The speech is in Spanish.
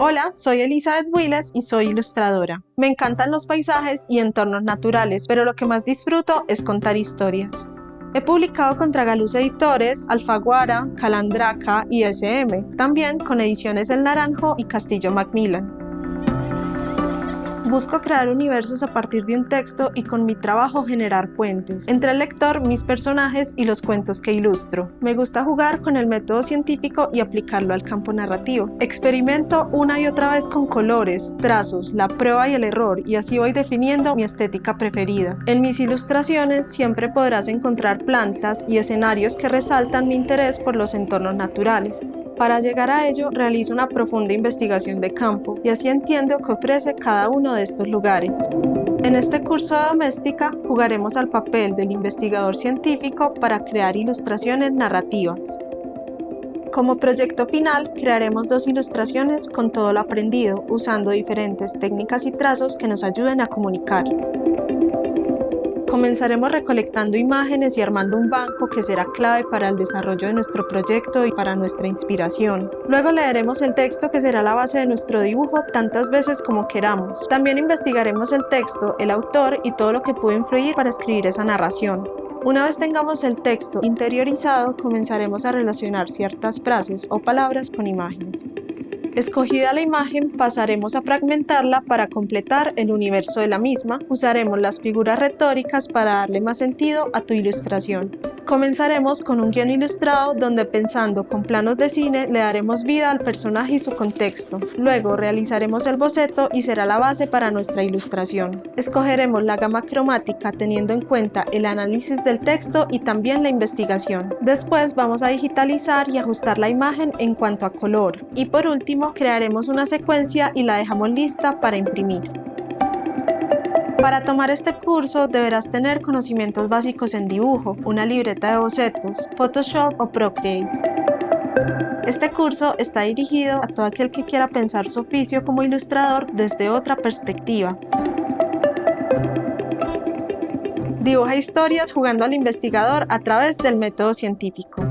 Hola, soy Elizabeth Wiles y soy ilustradora. Me encantan los paisajes y entornos naturales, pero lo que más disfruto es contar historias. He publicado con Tragaluz Editores, Alfaguara, Calandraca y SM, también con Ediciones El Naranjo y Castillo Macmillan. Busco crear universos a partir de un texto y con mi trabajo generar puentes entre el lector, mis personajes y los cuentos que ilustro. Me gusta jugar con el método científico y aplicarlo al campo narrativo. Experimento una y otra vez con colores, trazos, la prueba y el error, y así voy definiendo mi estética preferida. En mis ilustraciones siempre podrás encontrar plantas y escenarios que resaltan mi interés por los entornos naturales. Para llegar a ello, realizo una profunda investigación de campo y así entiendo qué ofrece cada uno de estos lugares. En este curso de doméstica jugaremos al papel del investigador científico para crear ilustraciones narrativas. Como proyecto final, crearemos 2 ilustraciones con todo lo aprendido, usando diferentes técnicas y trazos que nos ayuden a comunicar. Comenzaremos recolectando imágenes y armando un banco que será clave para el desarrollo de nuestro proyecto y para nuestra inspiración. Luego leeremos el texto que será la base de nuestro dibujo tantas veces como queramos. También investigaremos el texto, el autor y todo lo que pudo influir para escribir esa narración. Una vez tengamos el texto interiorizado, comenzaremos a relacionar ciertas frases o palabras con imágenes. Escogida la imagen, pasaremos a fragmentarla para completar el universo de la misma. Usaremos las figuras retóricas para darle más sentido a tu ilustración. Comenzaremos con un guión ilustrado donde, pensando con planos de cine, le daremos vida al personaje y su contexto. Luego realizaremos el boceto y será la base para nuestra ilustración. Escogeremos la gama cromática teniendo en cuenta el análisis del texto y también la investigación. Después vamos a digitalizar y ajustar la imagen en cuanto a color. Y por último, crearemos una secuencia y la dejamos lista para imprimir. Para tomar este curso deberás tener conocimientos básicos en dibujo, una libreta de bocetos, Photoshop o Procreate. Este curso está dirigido a todo aquel que quiera pensar su oficio como ilustrador desde otra perspectiva. Dibuja historias jugando al investigador a través del método científico.